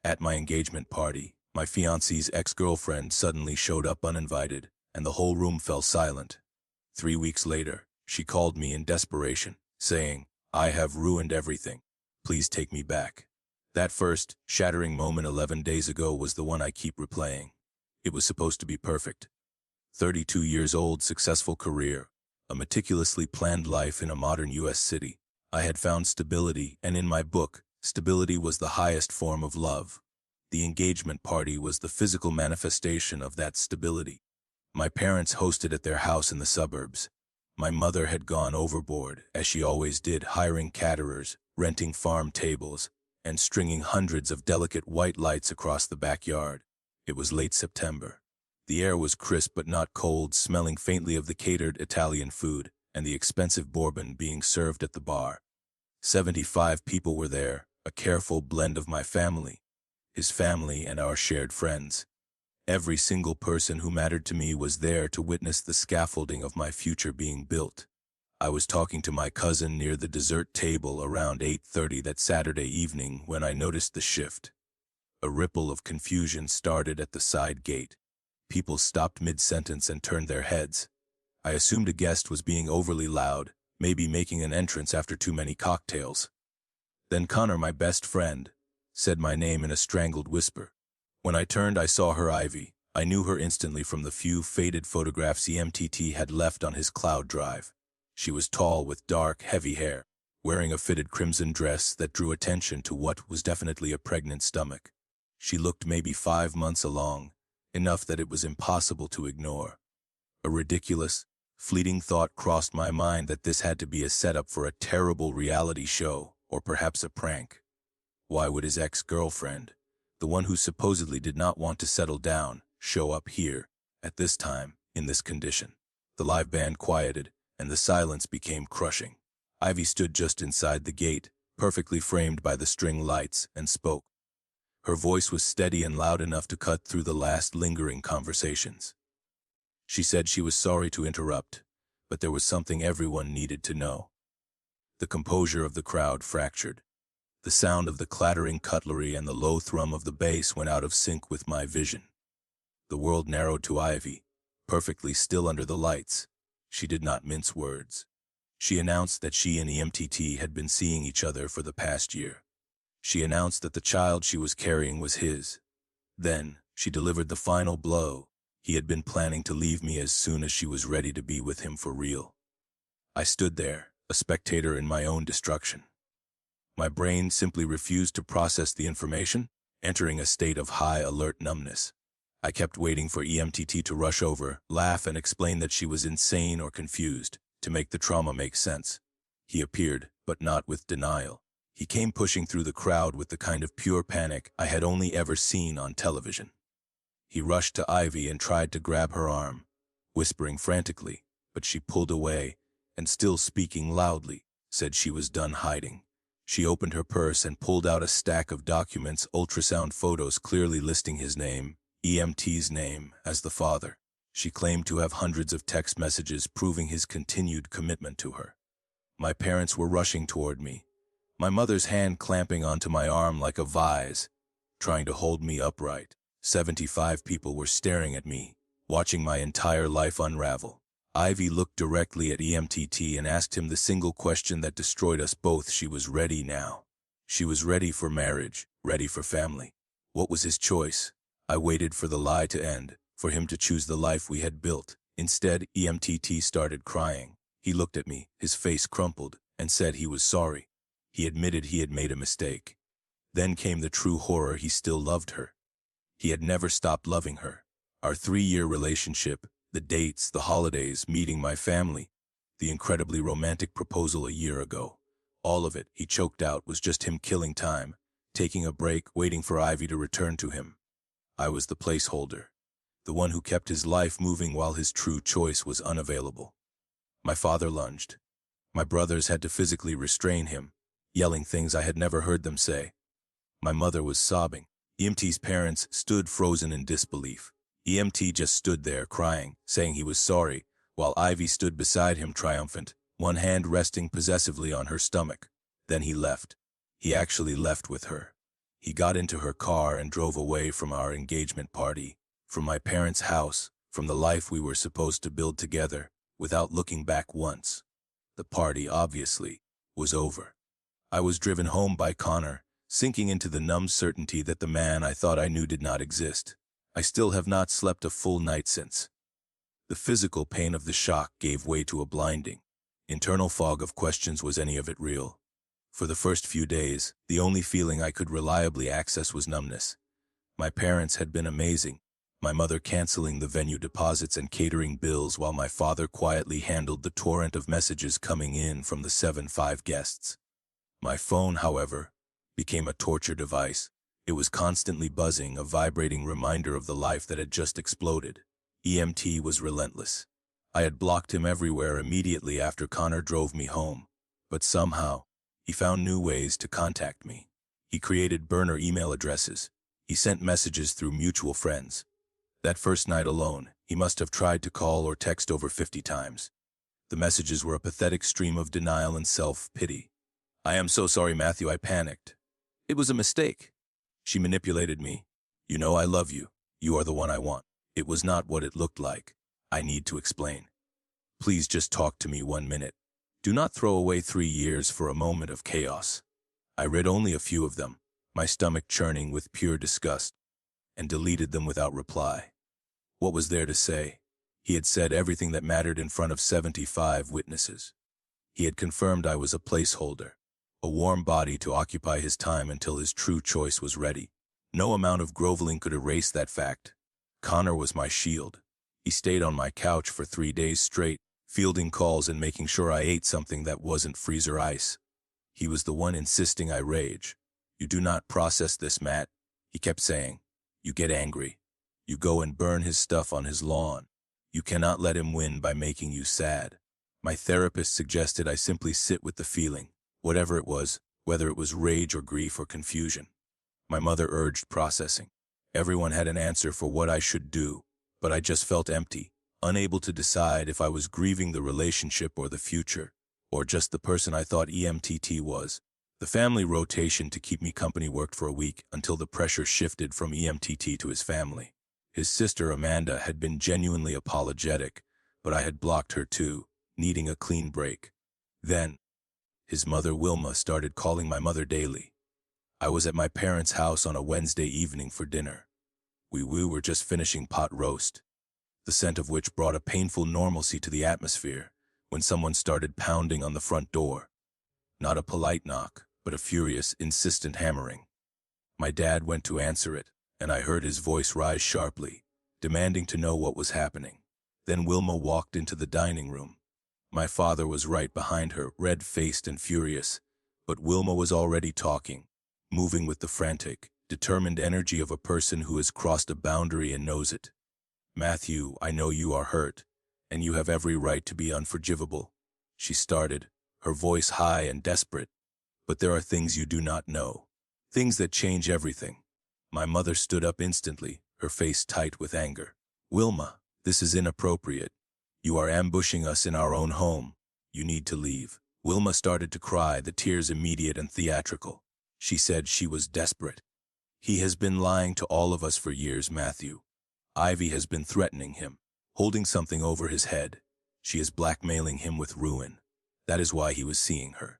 At my engagement party, my fiancé's ex-girlfriend suddenly showed up uninvited, and the whole room fell silent. 3 weeks later, she called me in desperation, saying, "I have ruined everything. Please take me back." That first, shattering moment 11 days ago was the one I keep replaying. It was supposed to be perfect. 32 years old, successful career, a meticulously planned life in a modern U.S. city. I had found stability, and in my book, stability was the highest form of love. The engagement party was the physical manifestation of that stability. My parents hosted at their house in the suburbs. My mother had gone overboard, as she always did, hiring caterers, renting farm tables, and stringing hundreds of delicate white lights across the backyard. It was late September. The air was crisp but not cold, smelling faintly of the catered Italian food and the expensive bourbon being served at the bar. 75 people were there, a careful blend of my family, his family, and our shared friends. Every single person who mattered to me was there to witness the scaffolding of my future being built. I was talking to my cousin near the dessert table around 8:30 that Saturday evening when I noticed the shift. A ripple of confusion started at the side gate. People stopped mid-sentence and turned their heads. I assumed a guest was being overly loud, maybe making an entrance after too many cocktails. Then Connor, my best friend, said my name in a strangled whisper. When I turned, I saw her, Ivy. I knew her instantly from the few faded photographs EMTT had left on his cloud drive. She was tall with dark, heavy hair, wearing a fitted crimson dress that drew attention to what was definitely a pregnant stomach. She looked maybe 5 months along, enough that it was impossible to ignore. A ridiculous, fleeting thought crossed my mind that this had to be a setup for a terrible reality show, or perhaps a prank. Why would his ex-girlfriend, the one who supposedly did not want to settle down, show up here, at this time, in this condition? The live band quieted, and the silence became crushing. Ivy stood just inside the gate, perfectly framed by the string lights, and spoke. Her voice was steady and loud enough to cut through the last lingering conversations. She said she was sorry to interrupt, but there was something everyone needed to know. The composure of the crowd fractured. The sound of the clattering cutlery and the low thrum of the bass went out of sync with my vision. The world narrowed to Ivy, perfectly still under the lights. She did not mince words. She announced that she and EMTT had been seeing each other for the past year. She announced that the child she was carrying was his. Then, she delivered the final blow. He had been planning to leave me as soon as she was ready to be with him for real. I stood there, a spectator in my own destruction. My brain simply refused to process the information, entering a state of high alert numbness. I kept waiting for EMTT to rush over, laugh, and explain that she was insane or confused, to make the trauma make sense. He appeared, but not with denial. He came pushing through the crowd with the kind of pure panic I had only ever seen on television. He rushed to Ivy and tried to grab her arm, whispering frantically, but she pulled away, and still speaking loudly, said she was done hiding. She opened her purse and pulled out a stack of documents, ultrasound photos clearly listing his name, EMT's name, as the father. She claimed to have hundreds of text messages proving his continued commitment to her. My parents were rushing toward me, my mother's hand clamping onto my arm like a vise, trying to hold me upright. 75 people were staring at me, watching my entire life unravel. Ivy looked directly at EMTT and asked him the single question that destroyed us both. She was ready now. She was ready for marriage, ready for family. What was his choice? I waited for the lie to end, for him to choose the life we had built. Instead, EMTT started crying. He looked at me, his face crumpled, and said he was sorry. He admitted he had made a mistake. Then came the true horror: he still loved her. He had never stopped loving her. Our 3-year relationship, the dates, the holidays, meeting my family, the incredibly romantic proposal a year ago. All of it, he choked out, was just him killing time, taking a break, waiting for Ivy to return to him. I was the placeholder, the one who kept his life moving while his true choice was unavailable. My father lunged. My brothers had to physically restrain him, yelling things I had never heard them say. My mother was sobbing. EMT's parents stood frozen in disbelief. EMT just stood there crying, saying he was sorry, while Ivy stood beside him triumphant, one hand resting possessively on her stomach. Then he left. He actually left with her. He got into her car and drove away from our engagement party, from my parents' house, from the life we were supposed to build together, without looking back once. The party, obviously, was over. I was driven home by Connor, sinking into the numb certainty that the man I thought I knew did not exist. I still have not slept a full night since. The physical pain of the shock gave way to a blinding, internal fog of questions. Was any of it real? For the first few days, the only feeling I could reliably access was numbness. My parents had been amazing, my mother canceling the venue deposits and catering bills while my father quietly handled the torrent of messages coming in from the 7-5 guests. My phone, however, became a torture device. It was constantly buzzing, a vibrating reminder of the life that had just exploded. EMT was relentless. I had blocked him everywhere immediately after Connor drove me home, but somehow, he found new ways to contact me. He created burner email addresses. He sent messages through mutual friends. That first night alone, he must have tried to call or text over 50 times. The messages were a pathetic stream of denial and self-pity. "I am so sorry, Matthew," I panicked. "It was a mistake." She manipulated me. "You know I love you. You are the one I want." It was not what it looked like. I need to explain. "Please just talk to me 1 minute. Do not throw away 3 years for a moment of chaos." I read only a few of them, my stomach churning with pure disgust, and deleted them without reply. What was there to say? He had said everything that mattered in front of 75 witnesses. He had confirmed I was a placeholder, a warm body to occupy his time until his true choice was ready. No amount of groveling could erase that fact. Connor was my shield. He stayed on my couch for 3 days straight, fielding calls and making sure I ate something that wasn't freezer ice. He was the one insisting I rage. "You do not process this, Matt," he kept saying. "You get angry. You go and burn his stuff on his lawn. You cannot let him win by making you sad." My therapist suggested I simply sit with the feeling, whatever it was, whether it was rage or grief or confusion. My mother urged processing. Everyone had an answer for what I should do, but I just felt empty, unable to decide if I was grieving the relationship or the future, or just the person I thought EMTT was. The family rotation to keep me company worked for a week until the pressure shifted from EMTT to his family. His sister Amanda had been genuinely apologetic, but I had blocked her too, needing a clean break. Then, his mother Wilma started calling my mother daily. I was at my parents' house on a Wednesday evening for dinner. We were just finishing pot roast, the scent of which brought a painful normalcy to the atmosphere, when someone started pounding on the front door. Not a polite knock, but a furious, insistent hammering. My dad went to answer it, and I heard his voice rise sharply, demanding to know what was happening. Then Wilma walked into the dining room. My father was right behind her, red-faced and furious, but Wilma was already talking, moving with the frantic, determined energy of a person who has crossed a boundary and knows it. "Matthew, I know you are hurt, and you have every right to be unforgivable," she started, her voice high and desperate. "But there are things you do not know, things that change everything." My mother stood up instantly, her face tight with anger. "Wilma, this is inappropriate. You are ambushing us in our own home. You need to leave." Wilma started to cry, the tears immediate and theatrical. She said she was desperate. "He has been lying to all of us for years, Matthew. Ivy has been threatening him, holding something over his head. She is blackmailing him with ruin. That is why he was seeing her.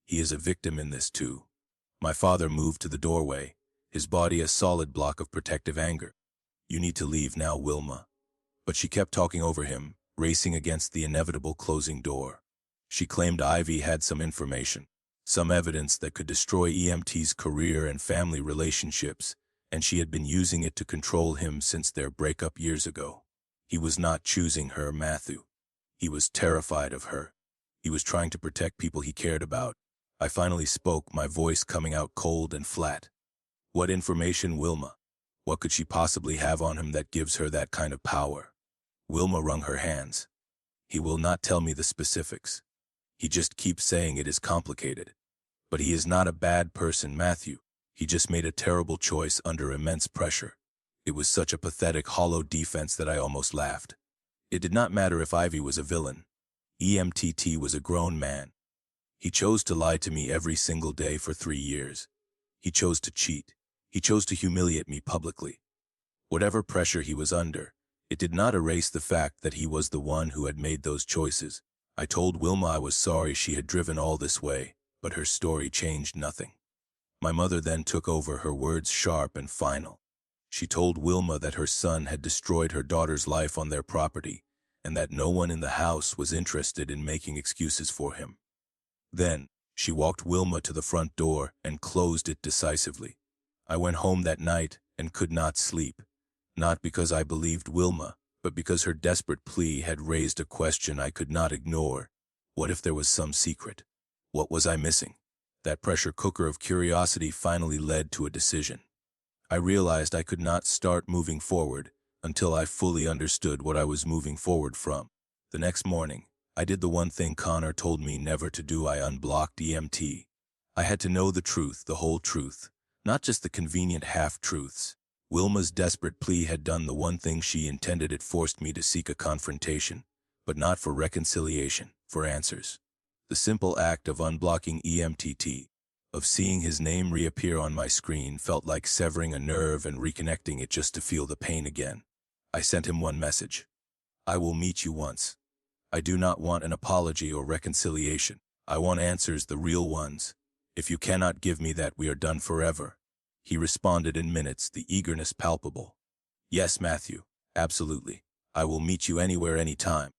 He is a victim in this too." My father moved to the doorway, his body a solid block of protective anger. "You need to leave now, Wilma." But she kept talking over him, racing against the inevitable closing door. She claimed Ivy had some information, some evidence that could destroy EMT's career and family relationships, and she had been using it to control him since their breakup years ago. He was not choosing her, Matthew. He was terrified of her. He was trying to protect people he cared about. I finally spoke, my voice coming out cold and flat. "What information, Wilma? What could she possibly have on him that gives her that kind of power?" Wilma wrung her hands. "He will not tell me the specifics. He just keeps saying it is complicated. But he is not a bad person, Matthew. He just made a terrible choice under immense pressure." It was such a pathetic, hollow defense that I almost laughed. It did not matter if Ivy was a villain. EMTT was a grown man. He chose to lie to me every single day for 3 years. He chose to cheat. He chose to humiliate me publicly. Whatever pressure he was under, it did not erase the fact that he was the one who had made those choices. I told Wilma I was sorry she had driven all this way, but her story changed nothing. My mother then took over, her words sharp and final. She told Wilma that her son had destroyed her daughter's life on their property, and that no one in the house was interested in making excuses for him. Then, she walked Wilma to the front door and closed it decisively. I went home that night and could not sleep, not because I believed Wilma, but because her desperate plea had raised a question I could not ignore. What if there was some secret? What was I missing? That pressure cooker of curiosity finally led to a decision. I realized I could not start moving forward until I fully understood what I was moving forward from. The next morning, I did the one thing Connor told me never to do. I unblocked EMT. I had to know the truth, the whole truth, not just the convenient half-truths. Wilma's desperate plea had done the one thing she intended. It forced me to seek a confrontation, but not for reconciliation, for answers. The simple act of unblocking EMTT, of seeing his name reappear on my screen, felt like severing a nerve and reconnecting it just to feel the pain again. I sent him one message. I will meet you once. I do not want an apology or reconciliation. I want answers, the real ones. If you cannot give me that, we are done forever. He responded in minutes, the eagerness palpable. Yes, Matthew, absolutely. I will meet you anywhere, anytime.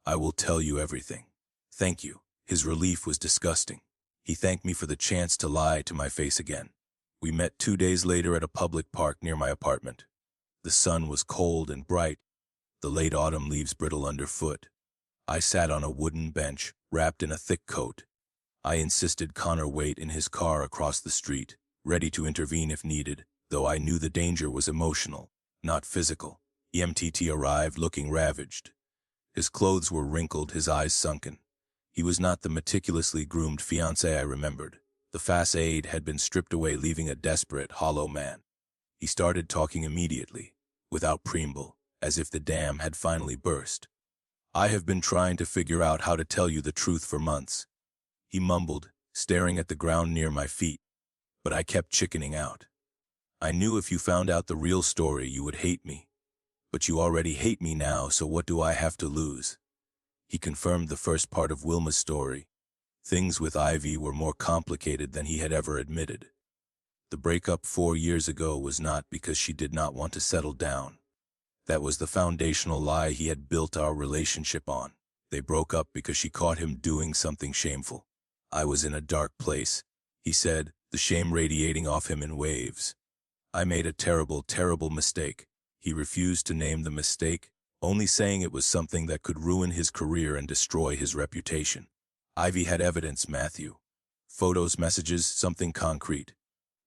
I will tell you everything. Thank you. His relief was disgusting. He thanked me for the chance to lie to my face again. We met 2 days later at a public park near my apartment. The sun was cold and bright, the late autumn leaves brittle underfoot. I sat on a wooden bench, wrapped in a thick coat. I insisted Connor wait in his car across the street, ready to intervene if needed, though I knew the danger was emotional, not physical. EMTT arrived looking ravaged. His clothes were wrinkled, his eyes sunken. He was not the meticulously groomed fiancé I remembered. The facade had been stripped away, leaving a desperate, hollow man. He started talking immediately, without preamble, as if the dam had finally burst. I have been trying to figure out how to tell you the truth for months. He mumbled, staring at the ground near my feet, but I kept chickening out. I knew if you found out the real story, you would hate me. But you already hate me now, so what do I have to lose? He confirmed the first part of Wilma's story. Things with Ivy were more complicated than he had ever admitted. The breakup 4 years ago was not because she did not want to settle down. That was the foundational lie he had built our relationship on. They broke up because she caught him doing something shameful. I was in a dark place, he said, the shame radiating off him in waves. I made a terrible, terrible mistake. He refused to name the mistake, only saying it was something that could ruin his career and destroy his reputation. Ivy had evidence, Matthew. Photos, messages, something concrete.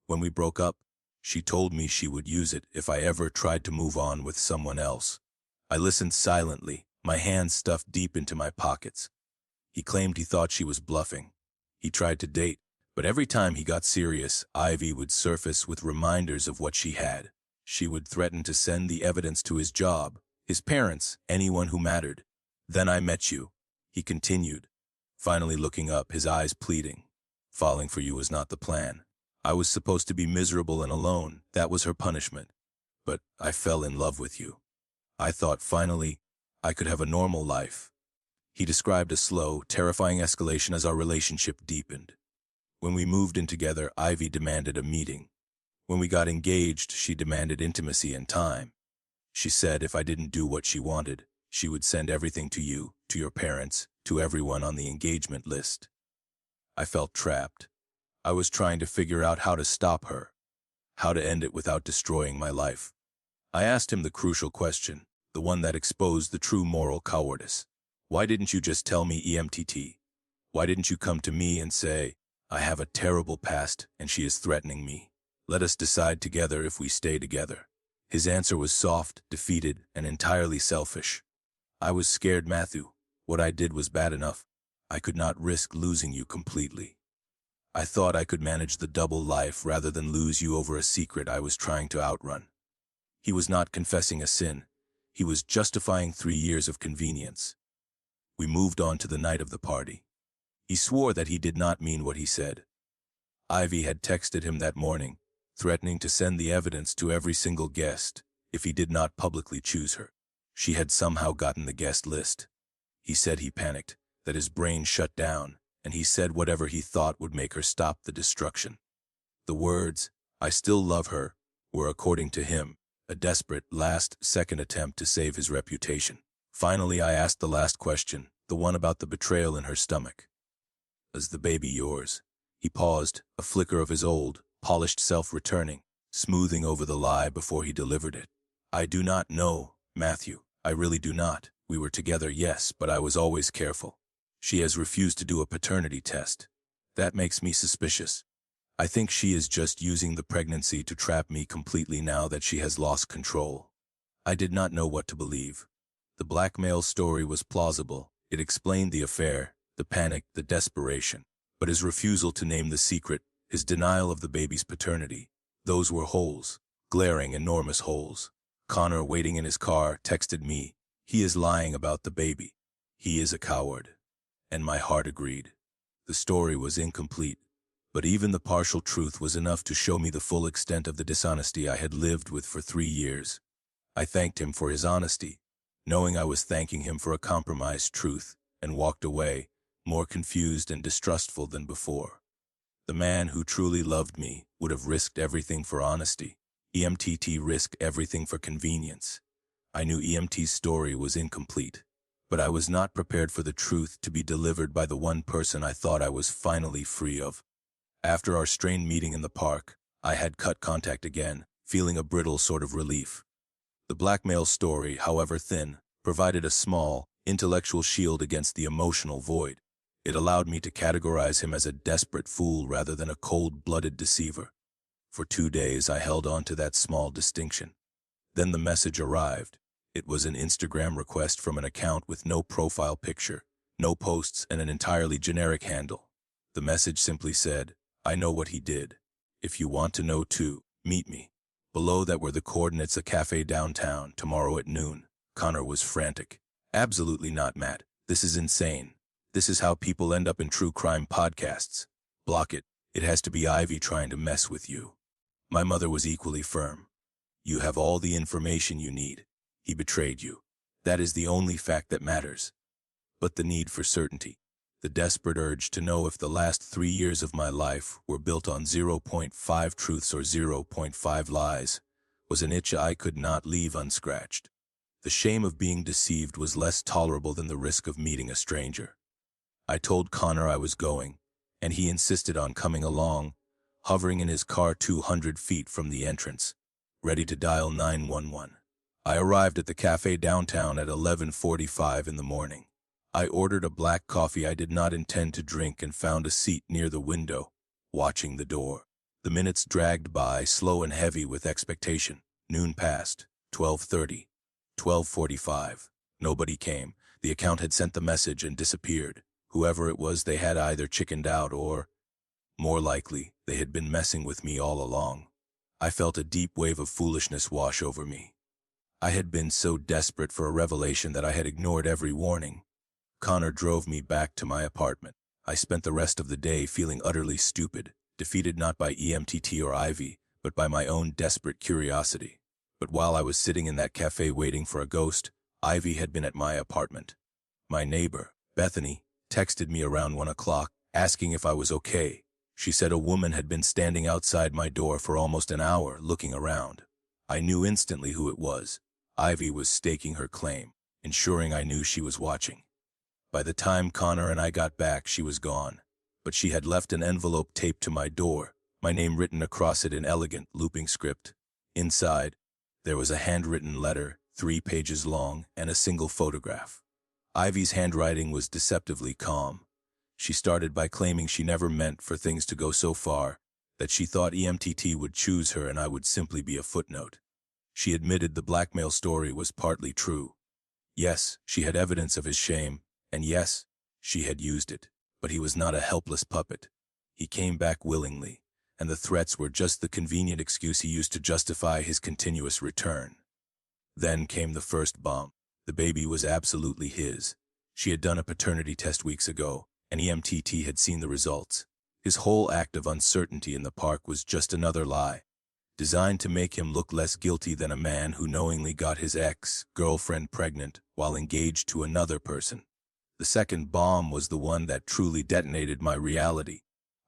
When we broke up, she told me she would use it if I ever tried to move on with someone else. I listened silently, my hands stuffed deep into my pockets. He claimed he thought she was bluffing. He tried to date, but every time he got serious, Ivy would surface with reminders of what she had. She would threaten to send the evidence to his job, his parents, anyone who mattered. Then I met you, he continued, finally looking up, his eyes pleading. Falling for you was not the plan. I was supposed to be miserable and alone. That was her punishment. But I fell in love with you. I thought finally I could have a normal life. He described a slow, terrifying escalation as our relationship deepened. When we moved in together, Ivy demanded a meeting. When we got engaged, she demanded intimacy and time. She said if I didn't do what she wanted, she would send everything to you, to your parents, to everyone on the engagement list. I felt trapped. I was trying to figure out how to stop her, how to end it without destroying my life. I asked him the crucial question, the one that exposed the true moral cowardice. Why didn't you just tell me, EMTT? Why didn't you come to me and say, I have a terrible past and she is threatening me. Let us decide together if we stay together. His answer was soft, defeated, and entirely selfish. I was scared, Matthew. What I did was bad enough. I could not risk losing you completely. I thought I could manage the double life rather than lose you over a secret I was trying to outrun. He was not confessing a sin. He was justifying 3 years of convenience. We moved on to the night of the party. He swore that he did not mean what he said. Ivy had texted him that morning, threatening to send the evidence to every single guest if he did not publicly choose her. She had somehow gotten the guest list. He said he panicked, that his brain shut down, and he said whatever he thought would make her stop the destruction. The words, "I still love her," were, according to him, a desperate, last-second attempt to save his reputation. Finally, I asked the last question, the one about the betrayal in her stomach. "Is the baby yours?" He paused, a flicker of his old, polished self returning, smoothing over the lie before he delivered it. "I do not know, Matthew. I really do not. We were together, yes, but I was always careful. She has refused to do a paternity test. That makes me suspicious. I think she is just using the pregnancy to trap me completely now that she has lost control." I did not know what to believe. The blackmail story was plausible. It explained the affair, the panic, the desperation. But his refusal to name the secret, his denial of the baby's paternity, those were holes, glaring, enormous holes. Connor, waiting in his car, texted me, "He is lying about the baby. He is a coward." And my heart agreed. The story was incomplete, but even the partial truth was enough to show me the full extent of the dishonesty I had lived with for 3 years. I thanked him for his honesty, knowing I was thanking him for a compromised truth, and walked away, more confused and distrustful than before. The man who truly loved me would have risked everything for honesty. EMTT risked everything for convenience. I knew EMT's story was incomplete, but I was not prepared for the truth to be delivered by the one person I thought I was finally free of. After our strained meeting in the park, I had cut contact again, feeling a brittle sort of relief. The blackmail story, however thin, provided a small, intellectual shield against the emotional void. It allowed me to categorize him as a desperate fool rather than a cold-blooded deceiver. For 2 days I held on to that small distinction. Then the message arrived. It was an Instagram request from an account with no profile picture, no posts, and an entirely generic handle. The message simply said, "I know what he did. If you want to know too, meet me." Below that were the coordinates: a cafe downtown, tomorrow at noon. Connor was frantic. "Absolutely not, Matt. This is insane. This is how people end up in true crime podcasts. Block it. It has to be Ivy trying to mess with you." My mother was equally firm. "You have all the information you need. He betrayed you. That is the only fact that matters." But the need for certainty, the desperate urge to know if the last 3 years of my life were built on 0.5 truths or 0.5 lies, was an itch I could not leave unscratched. The shame of being deceived was less tolerable than the risk of meeting a stranger. I told Connor I was going, and he insisted on coming along, hovering in his car 200 feet from the entrance, ready to dial 911. I arrived at the cafe downtown at 11:45 in the morning. I ordered a black coffee I did not intend to drink and found a seat near the window, watching the door. The minutes dragged by, slow and heavy with expectation. Noon passed, 12:30, 12:45. Nobody came. The account had sent the message and disappeared. Whoever it was, they had either chickened out or, more likely, they had been messing with me all along. I felt a deep wave of foolishness wash over me. I had been so desperate for a revelation that I had ignored every warning. Connor drove me back to my apartment. I spent the rest of the day feeling utterly stupid, defeated not by EMTT or Ivy, but by my own desperate curiosity. But while I was sitting in that cafe waiting for a ghost, Ivy had been at my apartment. My neighbor, Bethany, texted me around 1 o'clock, asking if I was okay. She said a woman had been standing outside my door for almost an hour, looking around. I knew instantly who it was. Ivy was staking her claim, ensuring I knew she was watching. By the time Connor and I got back, she was gone, but she had left an envelope taped to my door, my name written across it in elegant, looping script. Inside, there was a handwritten letter, 3 pages long, and a single photograph. Ivy's handwriting was deceptively calm. She started by claiming she never meant for things to go so far, that she thought EMTT would choose her and I would simply be a footnote. She admitted the blackmail story was partly true. Yes, she had evidence of his shame, and yes, she had used it, but he was not a helpless puppet. He came back willingly, and the threats were just the convenient excuse he used to justify his continuous return. Then came the first bomb. The baby was absolutely his. She had done a paternity test weeks ago, and EMTT had seen the results. His whole act of uncertainty in the park was just another lie, designed to make him look less guilty than a man who knowingly got his ex-girlfriend pregnant while engaged to another person. The second bomb was the one that truly detonated my reality.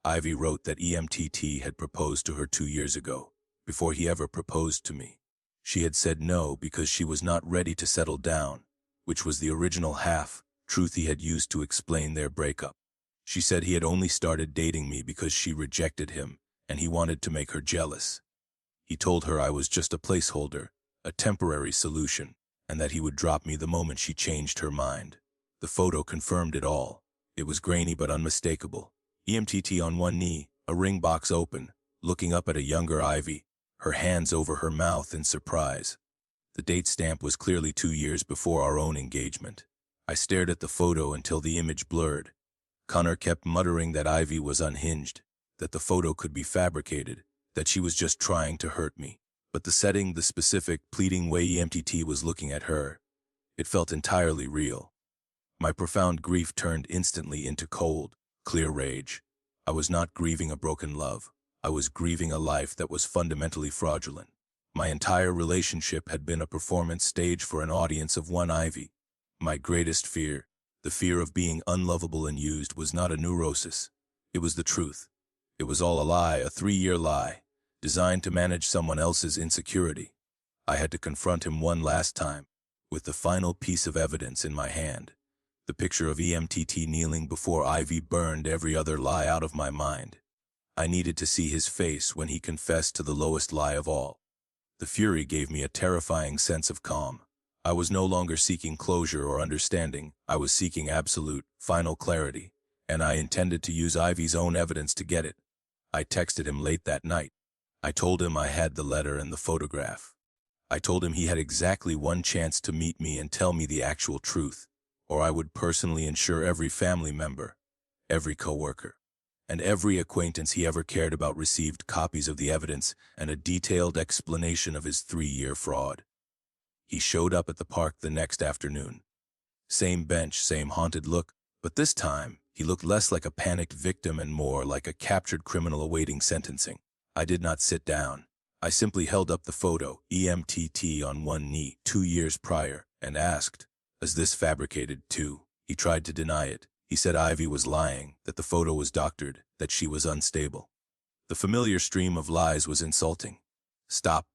Ivy wrote that EMTT had proposed to her 2 years ago, before he ever proposed to me. She had said no because she was not ready to settle down, which was the original half-truth he had used to explain their breakup. She said he had only started dating me because she rejected him, and he wanted to make her jealous. He told her I was just a placeholder, a temporary solution, and that he would drop me the moment she changed her mind. The photo confirmed it all. It was grainy but unmistakable. EMTT on one knee, a ring box open, looking up at a younger Ivy, her hands over her mouth in surprise. The date stamp was clearly 2 years before our own engagement. I stared at the photo until the image blurred. Connor kept muttering that Ivy was unhinged, that the photo could be fabricated, that she was just trying to hurt me. But the setting, the specific, pleading way EMTT was looking at her, it felt entirely real. My profound grief turned instantly into cold, clear rage. I was not grieving a broken love. I was grieving a life that was fundamentally fraudulent. My entire relationship had been a performance stage for an audience of one Ivy. My greatest fear, the fear of being unlovable and used, was not a neurosis. It was the truth. It was all a lie, a 3-year lie, designed to manage someone else's insecurity. I had to confront him one last time, with the final piece of evidence in my hand. The picture of EMTT kneeling before Ivy burned every other lie out of my mind. I needed to see his face when he confessed to the lowest lie of all. The fury gave me a terrifying sense of calm. I was no longer seeking closure or understanding. I was seeking absolute, final clarity, and I intended to use Ivy's own evidence to get it. I texted him late that night. I told him I had the letter and the photograph. I told him he had exactly one chance to meet me and tell me the actual truth, or I would personally ensure every family member, every coworker, and every acquaintance he ever cared about received copies of the evidence and a detailed explanation of his 3-year fraud. He showed up at the park the next afternoon. Same bench, same haunted look, but this time he looked less like a panicked victim and more like a captured criminal awaiting sentencing. I did not sit down. I simply held up the photo, EMTT on one knee, 2 years prior, and asked, "Is this fabricated too?" He tried to deny it. He said Ivy was lying, that the photo was doctored, that she was unstable. The familiar stream of lies was insulting. "Stop."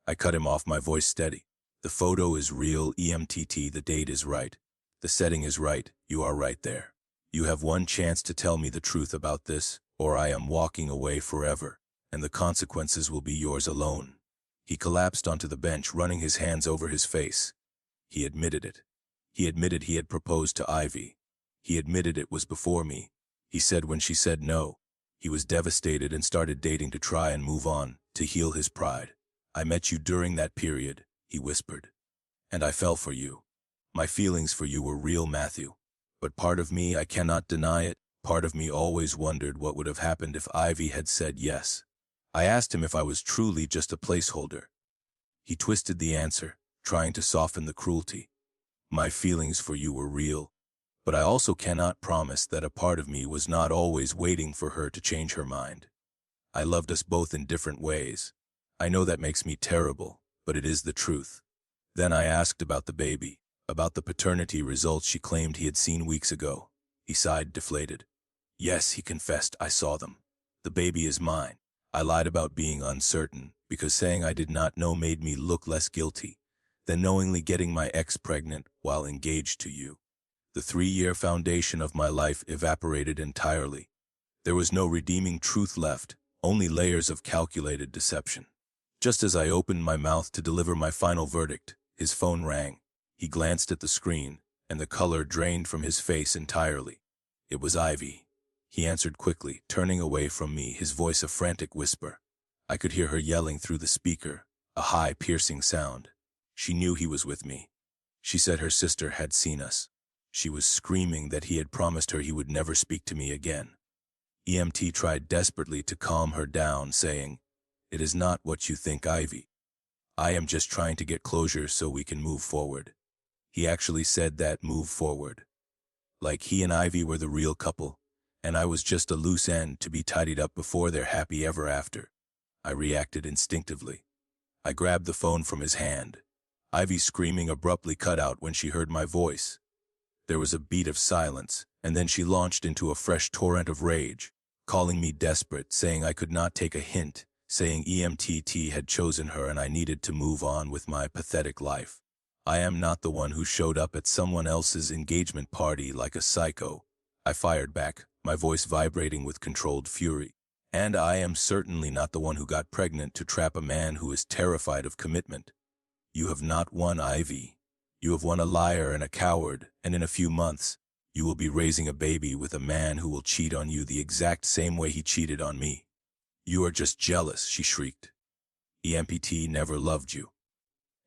I cut him off, my voice steady. "The photo is real, EMTT, the date is right. The setting is right, you are right there. You have one chance to tell me the truth about this, or I am walking away forever, and the consequences will be yours alone." He collapsed onto the bench, running his hands over his face. He admitted it. He admitted he had proposed to Ivy. He admitted it was before me. He said when she said no, he was devastated and started dating to try and move on, to heal his pride. "I met you during that period," he whispered, "and I fell for you. My feelings for you were real, Matthew. But part of me, I cannot deny it, part of me always wondered what would have happened if Ivy had said yes. I asked him if I was truly just a placeholder. He twisted the answer, trying to soften the cruelty. My feelings for you were real, but I also cannot promise that a part of me was not always waiting for her to change her mind. I loved us both in different ways. I know that makes me terrible, but it is the truth." Then I asked about the baby, about the paternity results she claimed he had seen weeks ago. He sighed, deflated. "Yes," he confessed, "I saw them. The baby is mine. I lied about being uncertain, because saying I did not know made me look less guilty than knowingly getting my ex pregnant while engaged to you. The 3-year foundation of my life evaporated entirely. There was no redeeming truth left, only layers of calculated deception." Just as I opened my mouth to deliver my final verdict, his phone rang. He glanced at the screen, and the color drained from his face entirely. It was Ivy. He answered quickly, turning away from me, his voice a frantic whisper. I could hear her yelling through the speaker, a high, piercing sound. She knew he was with me. She said her sister had seen us. She was screaming that he had promised her he would never speak to me again. EMT tried desperately to calm her down, saying, "It is not what you think, Ivy. I am just trying to get closure so we can move forward." He actually said that, move forward. Like he and Ivy were the real couple, and I was just a loose end to be tidied up before their happy ever after. I reacted instinctively. I grabbed the phone from his hand. Ivy's screaming abruptly cut out when she heard my voice. There was a beat of silence, and then she launched into a fresh torrent of rage, calling me desperate, saying I could not take a hint, saying EMTT had chosen her and I needed to move on with my pathetic life. I am not the one who showed up at someone else's engagement party like a psycho. I fired back, my voice vibrating with controlled fury. And I am certainly not the one who got pregnant to trap a man who is terrified of commitment. You have not won, Ivy. You have won a liar and a coward, and in a few months, you will be raising a baby with a man who will cheat on you the exact same way he cheated on me. You are just jealous, she shrieked. EMPT never loved you.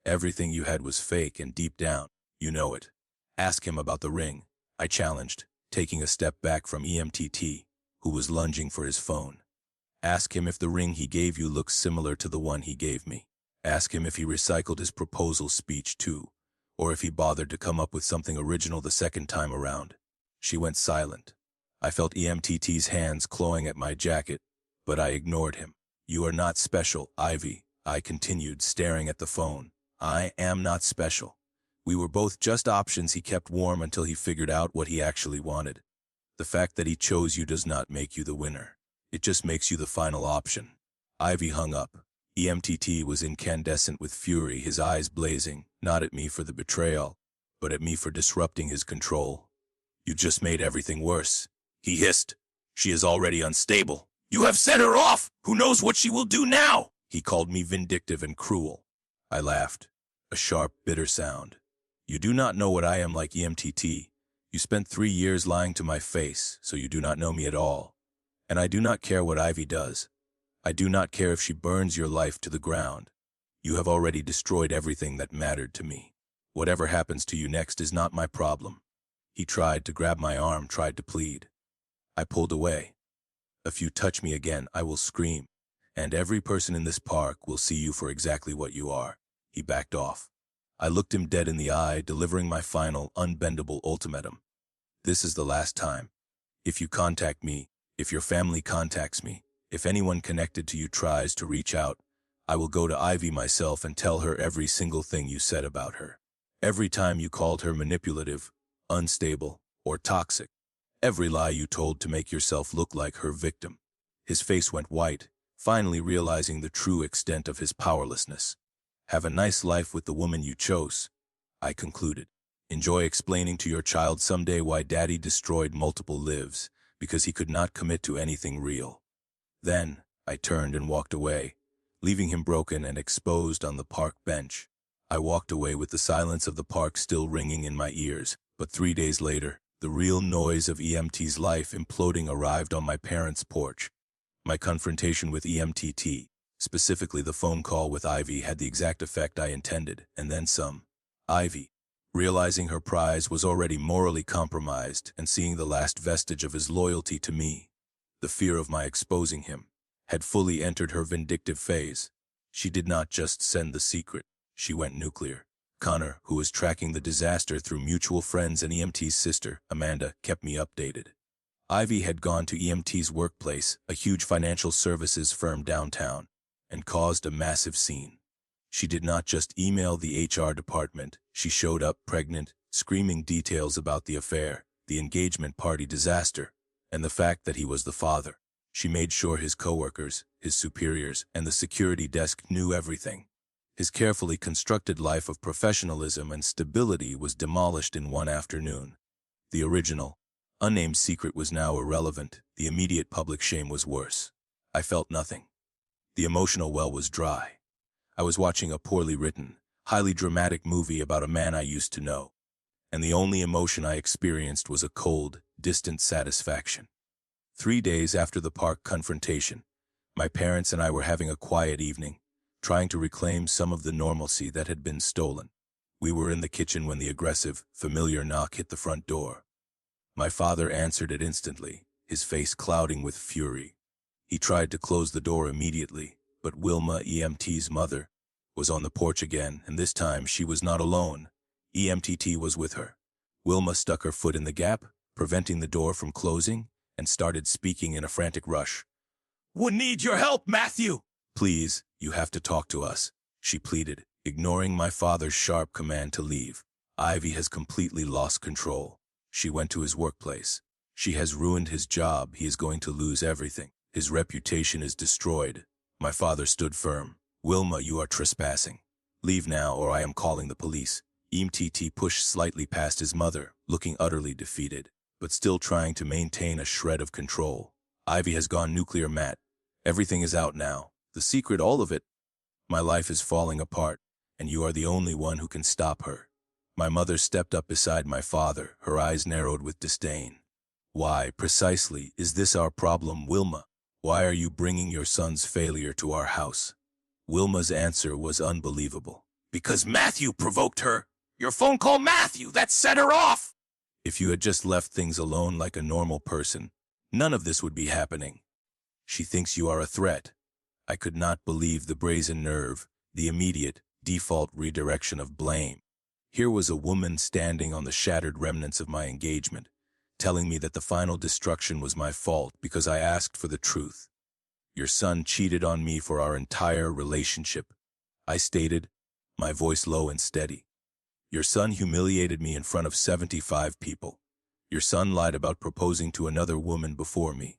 Everything you had was fake, and deep down, you know it. Ask him about the ring, I challenged, taking a step back from EMTT, who was lunging for his phone. Ask him if the ring he gave you looks similar to the one he gave me. Ask him if he recycled his proposal speech too, or if he bothered to come up with something original the second time around. She went silent. I felt EMTT's hands clawing at my jacket, but I ignored him. You are not special, Ivy, I continued, staring at the phone. I am not special. We were both just options he kept warm until he figured out what he actually wanted. The fact that he chose you does not make you the winner. It just makes you the final option. Ivy hung up. EMTT was incandescent with fury, his eyes blazing, not at me for the betrayal, but at me for disrupting his control. You just made everything worse, he hissed. She is already unstable. You have set her off! Who knows what she will do now? He called me vindictive and cruel. I laughed, a sharp, bitter sound. You do not know what I am like, EMTT. You spent 3 years lying to my face, so you do not know me at all. And I do not care what Ivy does. I do not care if she burns your life to the ground. You have already destroyed everything that mattered to me. Whatever happens to you next is not my problem. He tried to grab my arm, tried to plead. I pulled away. If you touch me again, I will scream, and every person in this park will see you for exactly what you are. He backed off. I looked him dead in the eye, delivering my final, unbendable ultimatum. This is the last time. If you contact me, if your family contacts me, if anyone connected to you tries to reach out, I will go to Ivy myself and tell her every single thing you said about her. Every time you called her manipulative, unstable, or toxic. Every lie you told to make yourself look like her victim. His face went white, finally realizing the true extent of his powerlessness. Have a nice life with the woman you chose, I concluded. Enjoy explaining to your child someday why Daddy destroyed multiple lives, because he could not commit to anything real. Then, I turned and walked away, leaving him broken and exposed on the park bench. I walked away with the silence of the park still ringing in my ears, but 3 days later, the real noise of EMT's life imploding arrived on my parents' porch. My confrontation with EMTT, specifically the phone call with Ivy, had the exact effect I intended, and then some. Ivy, realizing her prize was already morally compromised and seeing the last vestige of his loyalty to me, the fear of my exposing him, had fully entered her vindictive phase. She did not just send the secret, she went nuclear. Connor, who was tracking the disaster through mutual friends and EMT's sister, Amanda, kept me updated. Ivy had gone to EMT's workplace, a huge financial services firm downtown, and caused a massive scene. She did not just email the HR department, she showed up pregnant, screaming details about the affair, the engagement party disaster, and the fact that he was the father. She made sure his coworkers, his superiors, and the security desk knew everything. His carefully constructed life of professionalism and stability was demolished in one afternoon. The original, unnamed secret was now irrelevant. The immediate public shame was worse. I felt nothing. The emotional well was dry. I was watching a poorly written, highly dramatic movie about a man I used to know, and the only emotion I experienced was a cold, distant satisfaction. 3 days after the park confrontation, my parents and I were having a quiet evening, trying to reclaim some of the normalcy that had been stolen. We were in the kitchen when the aggressive, familiar knock hit the front door. My father answered it instantly, his face clouding with fury. He tried to close the door immediately, but Wilma, EMT's mother, was on the porch again, and this time she was not alone. EMTT was with her. Wilma stuck her foot in the gap, preventing the door from closing, and started speaking in a frantic rush. "We need your help, Matthew!" "Please, you have to talk to us," she pleaded, ignoring my father's sharp command to leave. "Ivy has completely lost control. She went to his workplace. She has ruined his job. He is going to lose everything. His reputation is destroyed." My father stood firm. "Wilma, you are trespassing. Leave now or I am calling the police." EMTT pushed slightly past his mother, looking utterly defeated, but still trying to maintain a shred of control. "Ivy has gone nuclear, Matt. Everything is out now. The secret, all of it. My life is falling apart, and you are the only one who can stop her." My mother stepped up beside my father, her eyes narrowed with disdain. "Why, precisely, is this our problem, Wilma? Why are you bringing your son's failure to our house?" Wilma's answer was unbelievable. "Because Matthew provoked her. Your phone call, Matthew, that set her off." "If you had just left things alone like a normal person, none of this would be happening. She thinks you are a threat." I could not believe the brazen nerve, the immediate, default redirection of blame. Here was a woman standing on the shattered remnants of my engagement, telling me that the final destruction was my fault because I asked for the truth. "Your son cheated on me for our entire relationship," I stated, my voice low and steady. "Your son humiliated me in front of 75 people. Your son lied about proposing to another woman before me.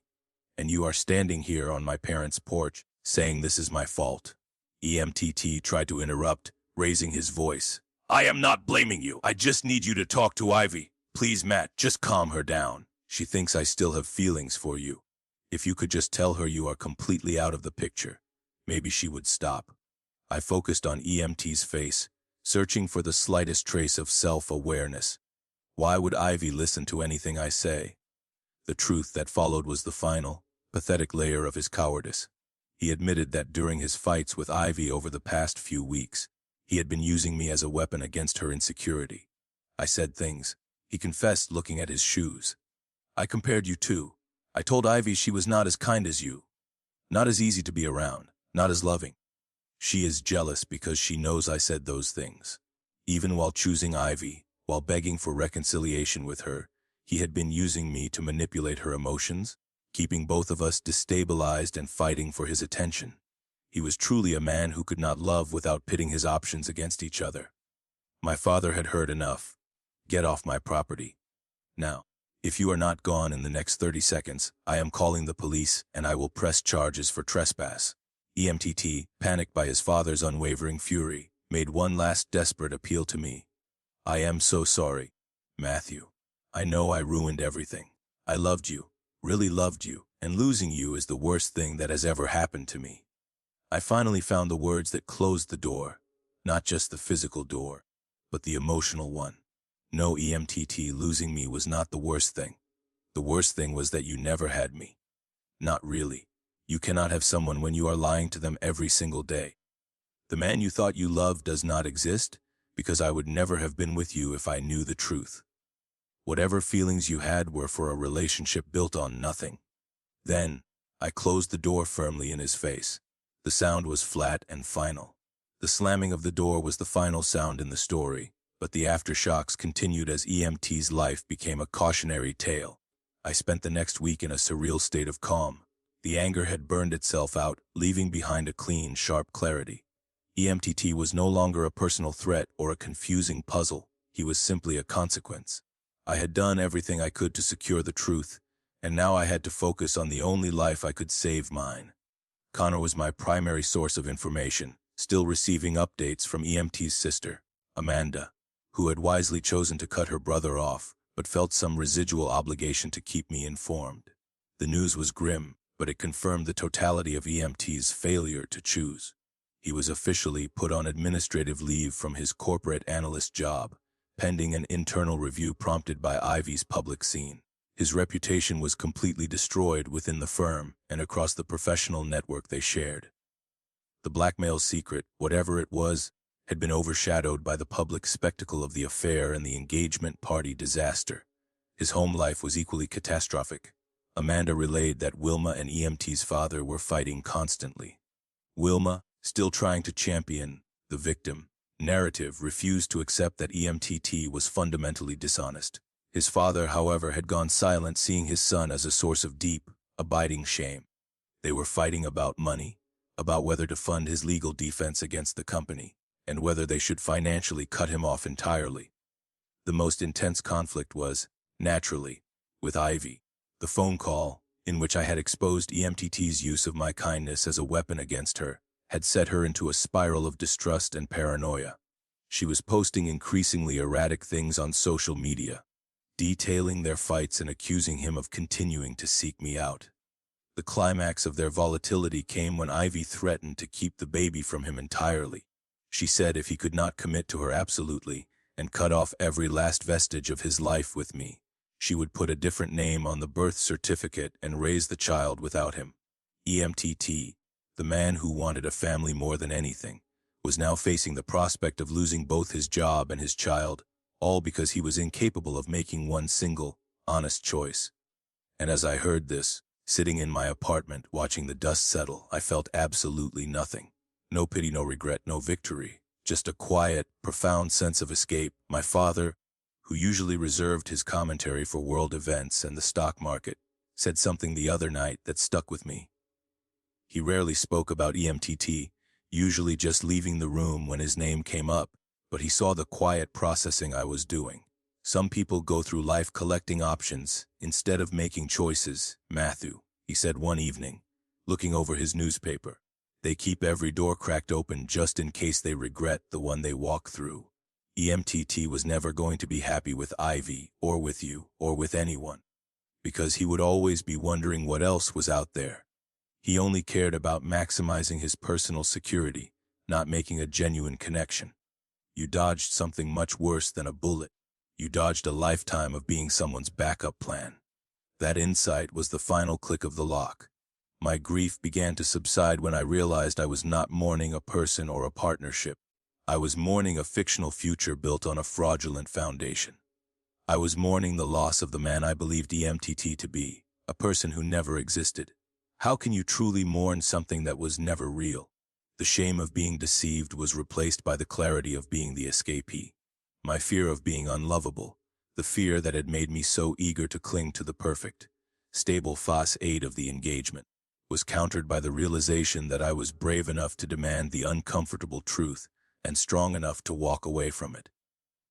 And you are standing here on my parents' porch saying this is my fault." EMTT tried to interrupt, raising his voice. "I am not blaming you. I just need you to talk to Ivy. Please, Matt, just calm her down. She thinks I still have feelings for you. If you could just tell her you are completely out of the picture, maybe she would stop." I focused on EMT's face, searching for the slightest trace of self-awareness. Why would Ivy listen to anything I say? The truth that followed was the final, pathetic layer of his cowardice. He admitted that during his fights with Ivy over the past few weeks, he had been using me as a weapon against her insecurity. I said things. He confessed, looking at his shoes. "I compared you too. I told Ivy she was not as kind as you. Not as easy to be around. Not as loving. She is jealous because she knows I said those things." Even while choosing Ivy, while begging for reconciliation with her, he had been using me to manipulate her emotions, keeping both of us destabilized and fighting for his attention. He was truly a man who could not love without pitting his options against each other. My father had heard enough. "Get off my property. Now, if you are not gone in the next 30 seconds, I am calling the police and I will press charges for trespass." EMTT, panicked by his father's unwavering fury, made one last desperate appeal to me. "I am so sorry, Matthew. I know I ruined everything. I loved you, really loved you, and losing you is the worst thing that has ever happened to me." I finally found the words that closed the door, not just the physical door, but the emotional one. "No, EMTT, losing me was not the worst thing. The worst thing was that you never had me. Not really. You cannot have someone when you are lying to them every single day. The man you thought you loved does not exist, because I would never have been with you if I knew the truth. Whatever feelings you had were for a relationship built on nothing." Then, I closed the door firmly in his face. The sound was flat and final. The slamming of the door was the final sound in the story, but the aftershocks continued as EMT's life became a cautionary tale. I spent the next week in a surreal state of calm. The anger had burned itself out, leaving behind a clean, sharp clarity. EMTT was no longer a personal threat or a confusing puzzle. He was simply a consequence. I had done everything I could to secure the truth, and now I had to focus on the only life I could save, mine. Connor was my primary source of information, still receiving updates from EMT's sister, Amanda, who had wisely chosen to cut her brother off, but felt some residual obligation to keep me informed. The news was grim, but it confirmed the totality of EMT's failure to choose. He was officially put on administrative leave from his corporate analyst job, pending an internal review prompted by Ivy's public scene. His reputation was completely destroyed within the firm and across the professional network they shared. The blackmail secret, whatever it was, had been overshadowed by the public spectacle of the affair and the engagement party disaster. His home life was equally catastrophic. Amanda relayed that Wilma and EMT's father were fighting constantly. Wilma, still trying to champion the victim narrative, refused to accept that EMTT was fundamentally dishonest. His father, however, had gone silent, seeing his son as a source of deep, abiding shame. They were fighting about money, about whether to fund his legal defense against the company, and whether they should financially cut him off entirely. The most intense conflict was, naturally, with Ivy. The phone call, in which I had exposed EMTT's use of my kindness as a weapon against her, had set her into a spiral of distrust and paranoia. She was posting increasingly erratic things on social media, detailing their fights and accusing him of continuing to seek me out. The climax of their volatility came when Ivy threatened to keep the baby from him entirely. She said if he could not commit to her absolutely and cut off every last vestige of his life with me, she would put a different name on the birth certificate and raise the child without him. EMTT, the man who wanted a family more than anything, was now facing the prospect of losing both his job and his child, all because he was incapable of making one single, honest choice. And as I heard this, sitting in my apartment watching the dust settle, I felt absolutely nothing. No pity, no regret, no victory. Just a quiet, profound sense of escape. My father, who usually reserved his commentary for world events and the stock market, said something the other night that stuck with me. He rarely spoke about EMTT, usually just leaving the room when his name came up, but he saw the quiet processing I was doing. Some people go through life collecting options instead of making choices, Matthew, he said one evening, looking over his newspaper. They keep every door cracked open just in case they regret the one they walk through. EMTT was never going to be happy with Ivy, or with you, or with anyone, because he would always be wondering what else was out there. He only cared about maximizing his personal security, not making a genuine connection. You dodged something much worse than a bullet. You dodged a lifetime of being someone's backup plan. That insight was the final click of the lock. My grief began to subside when I realized I was not mourning a person or a partnership. I was mourning a fictional future built on a fraudulent foundation. I was mourning the loss of the man I believed EMTT to be, a person who never existed. How can you truly mourn something that was never real? The shame of being deceived was replaced by the clarity of being the escapee. My fear of being unlovable, the fear that had made me so eager to cling to the perfect, stable facade of the engagement, was countered by the realization that I was brave enough to demand the uncomfortable truth and strong enough to walk away from it.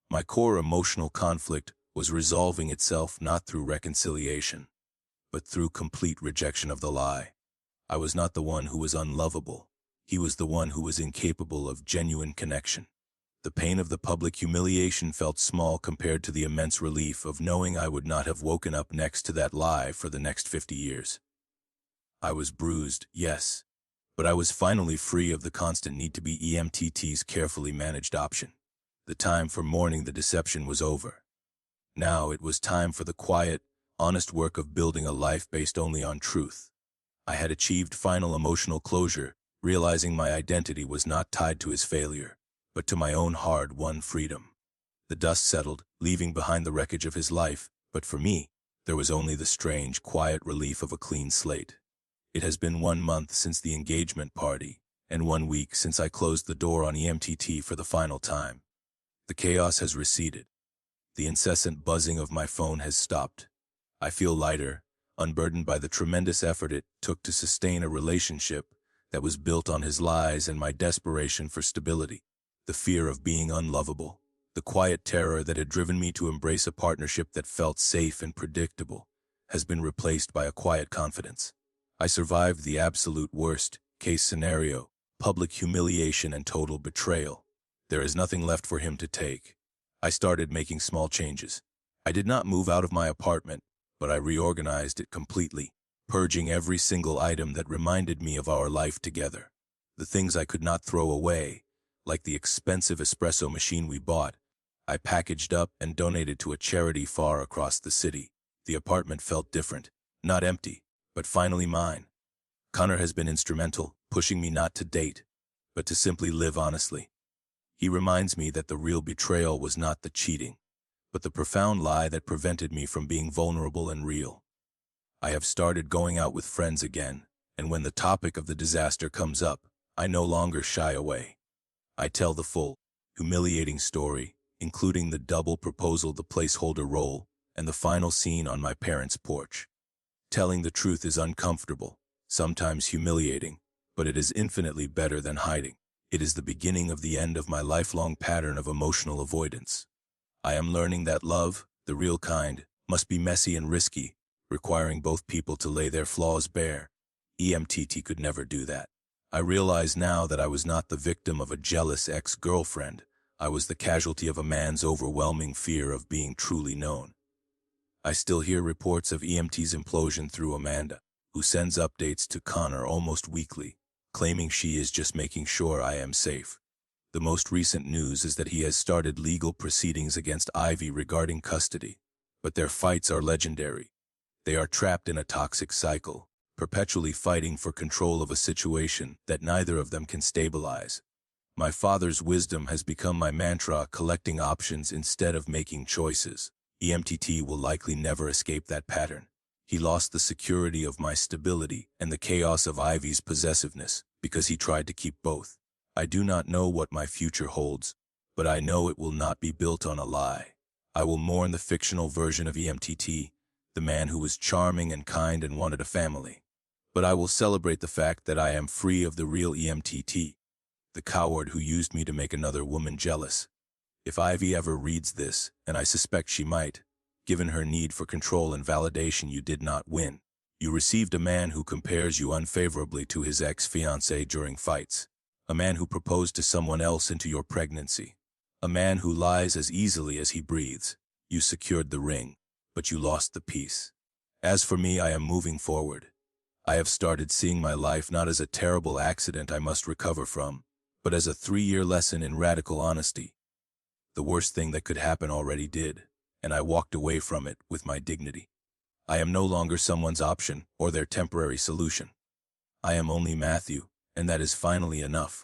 My core emotional conflict was resolving itself not through reconciliation, but through complete rejection of the lie. I was not the one who was unlovable. He was the one who was incapable of genuine connection. The pain of the public humiliation felt small compared to the immense relief of knowing I would not have woken up next to that lie for the next 50 years. I was bruised, yes, but I was finally free of the constant need to be EMTT's carefully managed option. The time for mourning the deception was over. Now it was time for the quiet, honest work of building a life based only on truth. I had achieved final emotional closure, realizing my identity was not tied to his failure, but to my own hard-won freedom. The dust settled, leaving behind the wreckage of his life, but for me, there was only the strange, quiet relief of a clean slate. It has been 1 month since the engagement party, and 1 week since I closed the door on EMTT for the final time. The chaos has receded. The incessant buzzing of my phone has stopped. I feel lighter, unburdened by the tremendous effort it took to sustain a relationship that was built on his lies and my desperation for stability. The fear of being unlovable, the quiet terror that had driven me to embrace a partnership that felt safe and predictable, has been replaced by a quiet confidence. I survived the absolute worst-case scenario, public humiliation and total betrayal. There is nothing left for him to take. I started making small changes. I did not move out of my apartment, but I reorganized it completely, purging every single item that reminded me of our life together. The things I could not throw away, like the expensive espresso machine we bought, I packaged up and donated to a charity far across the city. The apartment felt different, not empty, but finally mine. Connor has been instrumental, pushing me not to date, but to simply live honestly. He reminds me that the real betrayal was not the cheating, but the profound lie that prevented me from being vulnerable and real. I have started going out with friends again, and when the topic of the disaster comes up, I no longer shy away. I tell the full, humiliating story, including the double proposal, the placeholder role, and the final scene on my parents' porch. Telling the truth is uncomfortable, sometimes humiliating, but it is infinitely better than hiding. It is the beginning of the end of my lifelong pattern of emotional avoidance. I am learning that love, the real kind, must be messy and risky, requiring both people to lay their flaws bare. EMTT could never do that. I realize now that I was not the victim of a jealous ex-girlfriend. I was the casualty of a man's overwhelming fear of being truly known. I still hear reports of EMT's implosion through Amanda, who sends updates to Connor almost weekly, claiming she is just making sure I am safe. The most recent news is that he has started legal proceedings against Ivy regarding custody, but their fights are legendary. They are trapped in a toxic cycle, perpetually fighting for control of a situation that neither of them can stabilize. My father's wisdom has become my mantra, collecting options instead of making choices. EMTT will likely never escape that pattern. He lost the security of my stability and the chaos of Ivy's possessiveness because he tried to keep both. I do not know what my future holds, but I know it will not be built on a lie. I will mourn the fictional version of EMTT, the man who was charming and kind and wanted a family. But I will celebrate the fact that I am free of the real EMTT, the coward who used me to make another woman jealous. If Ivy ever reads this, and I suspect she might, given her need for control and validation, you did not win. You received a man who compares you unfavorably to his ex-fiancé during fights, a man who proposed to someone else into your pregnancy, a man who lies as easily as he breathes. You secured the ring, but you lost the peace. As for me, I am moving forward. I have started seeing my life not as a terrible accident I must recover from, but as a 3-year lesson in radical honesty. The worst thing that could happen already did, and I walked away from it with my dignity. I am no longer someone's option or their temporary solution. I am only Matthew, and that is finally enough.